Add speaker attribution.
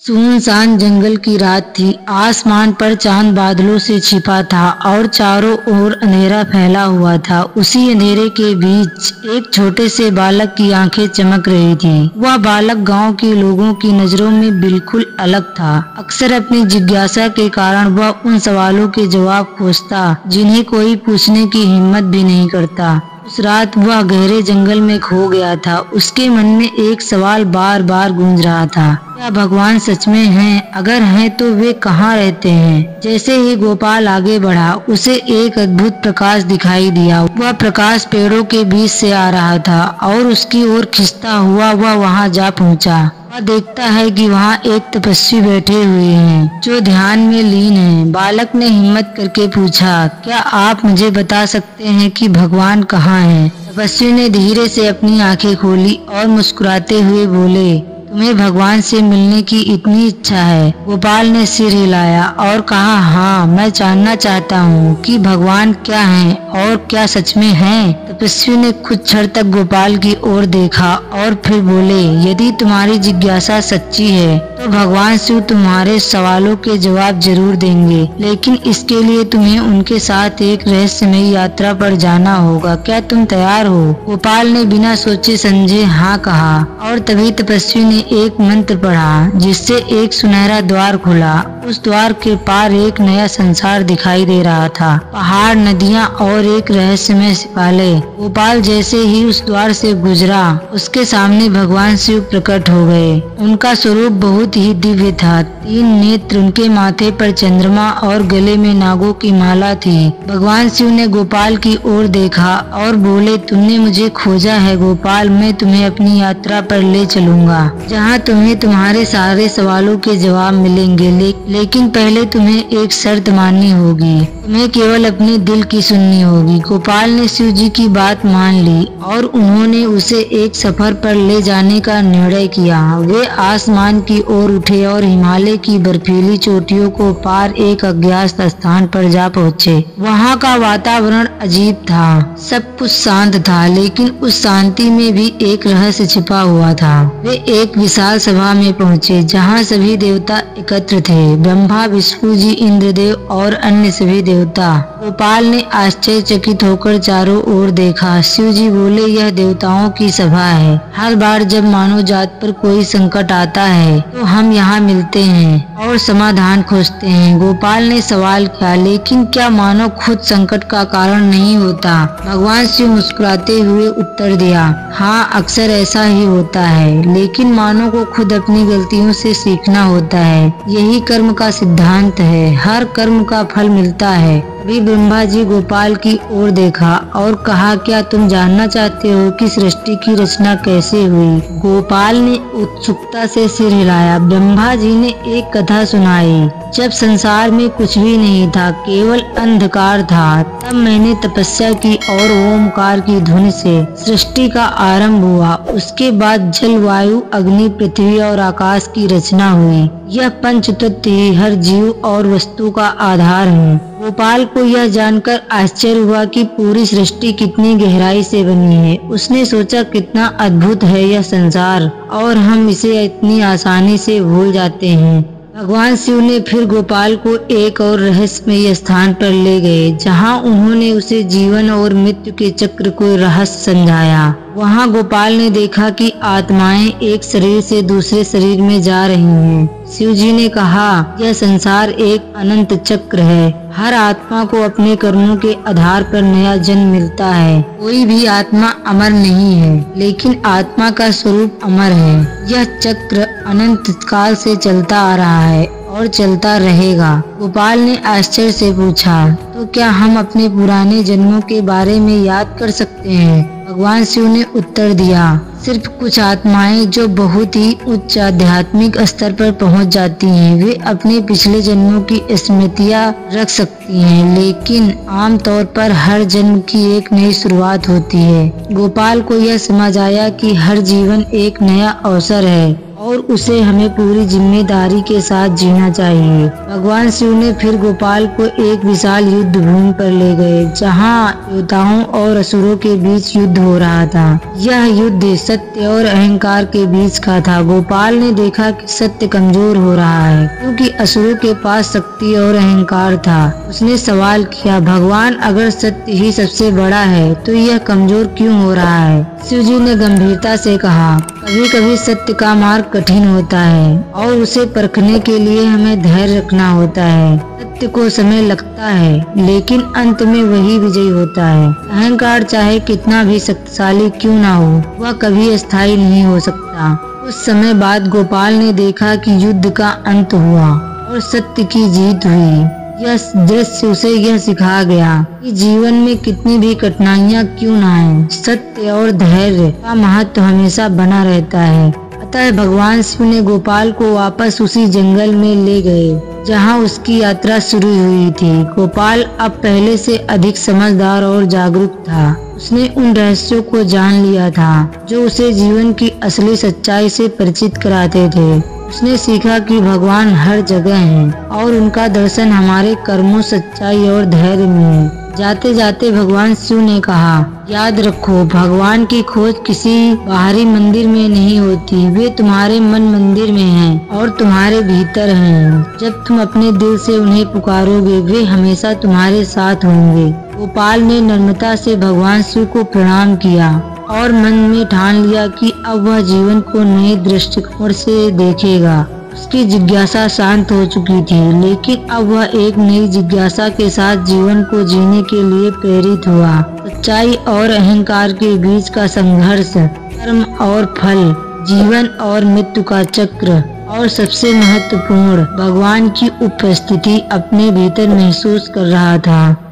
Speaker 1: सुनसान जंगल की रात थी। आसमान पर चांद बादलों से छिपा था और चारों ओर अंधेरा फैला हुआ था। उसी अंधेरे के बीच एक छोटे से बालक की आंखें चमक रही थी। वह बालक गांव के लोगों की नजरों में बिल्कुल अलग था। अक्सर अपनी जिज्ञासा के कारण वह उन सवालों के जवाब खोजता जिन्हें कोई पूछने की हिम्मत भी नहीं करता। उस रात वह गहरे जंगल में खो गया था। उसके मन में एक सवाल बार बार गूंज रहा था, क्या भगवान सच में हैं? अगर हैं तो वे कहाँ रहते हैं? जैसे ही गोपाल आगे बढ़ा, उसे एक अद्भुत प्रकाश दिखाई दिया। वह प्रकाश पेड़ों के बीच से आ रहा था और उसकी ओर खिंचता हुआ वह वहां जा पहुंचा। वह देखता है कि वहाँ एक तपस्वी बैठे हुए हैं जो ध्यान में लीन हैं। बालक ने हिम्मत करके पूछा, क्या आप मुझे बता सकते हैं कि भगवान कहाँ हैं? तपस्वी ने धीरे से अपनी आंखें खोली और मुस्कुराते हुए बोले, तुम्हें भगवान से मिलने की इतनी इच्छा है? गोपाल ने सिर हिलाया और कहा, हाँ, मैं जानना चाहता हूँ कि भगवान क्या हैं और क्या सच में हैं। तपस्वी ने कुछ क्षण तक गोपाल की ओर देखा और फिर बोले, यदि तुम्हारी जिज्ञासा सच्ची है तो भगवान शिव तुम्हारे सवालों के जवाब जरूर देंगे, लेकिन इसके लिए तुम्हें उनके साथ एक रहस्यमयी यात्रा पर जाना होगा। क्या तुम तैयार हो? गोपाल ने बिना सोचे समझे हाँ कहा और तभी तपस्वी ने एक मंत्र पढ़ा जिससे एक सुनहरा द्वार खुला। उस द्वार के पार एक नया संसार दिखाई दे रहा था, पहाड़, नदियाँ और एक रहस्यमय शिवालय। गोपाल जैसे ही उस द्वार से गुजरा, उसके सामने भगवान शिव प्रकट हो गए। उनका स्वरूप बहुत ही दिव्य था। 3 नेत्र, उनके माथे पर चंद्रमा और गले में नागों की माला थी। भगवान शिव ने गोपाल की ओर देखा और बोले, तुमने मुझे खोजा है गोपाल, मैं तुम्हें अपनी यात्रा पर ले चलूंगा जहाँ तुम्हें तुम्हारे सारे सवालों के जवाब मिलेंगे, लेकिन पहले तुम्हें एक शर्त माननी होगी। तुम्हें केवल अपने दिल की सुननी होगी। गोपाल ने शिव जी की बात मान ली और उन्होंने उसे एक सफर पर ले जाने का निर्णय किया। वे आसमान की ओर उठे और हिमालय की बर्फीली चोटियों को पार एक अज्ञात स्थान पर जा पहुँचे। वहाँ का वातावरण अजीब था, सब कुछ शांत था, लेकिन उस शांति में भी एक रहस्य छिपा हुआ था। वे एक विशाल सभा में पहुँचे जहाँ सभी देवता एकत्र थे, ब्रह्मा, विष्णु जी, इंद्रदेव और अन्य सभी देवता। गोपाल ने आश्चर्यचकित होकर चारों ओर देखा। शिव जी बोले, यह देवताओं की सभा है। हर बार जब मानव जात पर कोई संकट आता है तो हम यहाँ मिलते हैं और समाधान खोजते हैं। गोपाल ने सवाल किया, लेकिन क्या मानव खुद संकट का कारण नहीं होता? भगवान शिव मुस्कुराते हुए उत्तर दिया, हाँ, अक्सर ऐसा ही होता है, लेकिन मानव को खुद अपनी गलतियों से सीखना होता है। यही कर्म का सिद्धांत है, हर कर्म का फल मिलता है। अभी ब्रह्मा जी गोपाल की ओर देखा और कहा, क्या तुम जानना चाहते हो कि सृष्टि की रचना कैसे हुई? गोपाल ने उत्सुकता से सिर हिलाया। ब्रह्मा जी ने एक कथा सुनाई। जब संसार में कुछ भी नहीं था, केवल अंधकार था, तब मैंने तपस्या की और ओमकार की ध्वनि से सृष्टि का आरंभ हुआ। उसके बाद जल, वायु, अग्नि, पृथ्वी और आकाश की रचना हुई। यह पंचतत्व ही हर जीव और वस्तु का आधार है। गोपाल को यह जानकर आश्चर्य हुआ कि पूरी सृष्टि कितनी गहराई से बनी है। उसने सोचा, कितना अद्भुत है यह संसार और हम इसे इतनी आसानी से भूल जाते हैं। भगवान शिव ने फिर गोपाल को एक और रहस्यमय स्थान पर ले गए जहां उन्होंने उसे जीवन और मृत्यु के चक्र को रहस्य समझाया। वहां गोपाल ने देखा कि आत्माएं एक शरीर से दूसरे शरीर में जा रही हैं। शिव जी ने कहा, यह संसार एक अनंत चक्र है। हर आत्मा को अपने कर्मों के आधार पर नया जन्म मिलता है। कोई भी आत्मा अमर नहीं है, लेकिन आत्मा का स्वरूप अमर है। यह चक्र अनंत काल से चलता आ रहा है और चलता रहेगा। गोपाल ने आश्चर्य से पूछा, तो क्या हम अपने पुराने जन्मों के बारे में याद कर सकते हैं? भगवान शिव ने उत्तर दिया, सिर्फ कुछ आत्माएं जो बहुत ही उच्च आध्यात्मिक स्तर पर पहुंच जाती हैं, वे अपने पिछले जन्मों की स्मृतियां रख सकती हैं, लेकिन आमतौर पर हर जन्म की एक नई शुरुआत होती है। गोपाल को यह समझ आया कि हर जीवन एक नया अवसर है और और उसे हमें पूरी जिम्मेदारी के साथ जीना चाहिए। भगवान शिव ने फिर गोपाल को एक विशाल युद्ध भूमि पर ले गए, जहां योद्धाओं और असुरों के बीच युद्ध हो रहा था। यह युद्ध सत्य और अहंकार के बीच का था। गोपाल ने देखा कि सत्य कमजोर हो रहा है, क्योंकि असुरों के पास शक्ति और अहंकार था। उसने सवाल किया, भगवान अगर सत्य ही सबसे बड़ा है तो यह कमजोर क्यों हो रहा है? शिव जी ने गंभीरता से कहा, कभी कभी सत्य का मार्ग कठिन होता है और उसे परखने के लिए हमें धैर्य रखना होता है। सत्य को समय लगता है, लेकिन अंत में वही विजयी होता है। अहंकार चाहे कितना भी शक्तिशाली क्यों ना हो, वह कभी अस्थायी नहीं हो सकता। कुछ समय बाद गोपाल ने देखा कि युद्ध का अंत हुआ और सत्य की जीत हुई। यह दृश्य उसे यह सिखा गया कि जीवन में कितनी भी कठिनाइयां क्यों ना आए, सत्य और धैर्य का महत्व हमेशा बना रहता है। अतः भगवान शिव ने गोपाल को वापस उसी जंगल में ले गए जहां उसकी यात्रा शुरू हुई थी। गोपाल अब पहले से अधिक समझदार और जागरूक था। उसने उन रहस्यों को जान लिया था जो उसे जीवन की असली सच्चाई से परिचित कराते थे। उसने सीखा कि भगवान हर जगह हैं और उनका दर्शन हमारे कर्मों, सच्चाई और धैर्य में है। जाते जाते भगवान शिव ने कहा, याद रखो, भगवान की खोज किसी बाहरी मंदिर में नहीं होती, वे तुम्हारे मन मंदिर में हैं और तुम्हारे भीतर हैं। जब तुम अपने दिल से उन्हें पुकारोगे, वे हमेशा तुम्हारे साथ होंगे। गोपाल ने नम्रता से भगवान शिव को प्रणाम किया और मन में ठान लिया कि अब वह जीवन को नए दृष्टिकोण से देखेगा। उसकी जिज्ञासा शांत हो चुकी थी, लेकिन अब वह एक नई जिज्ञासा के साथ जीवन को जीने के लिए प्रेरित हुआ। सच्चाई और अहंकार के बीच का संघर्ष, कर्म और फल, जीवन और मृत्यु का चक्र, और सबसे महत्वपूर्ण, भगवान की उपस्थिति अपने भीतर महसूस कर रहा था।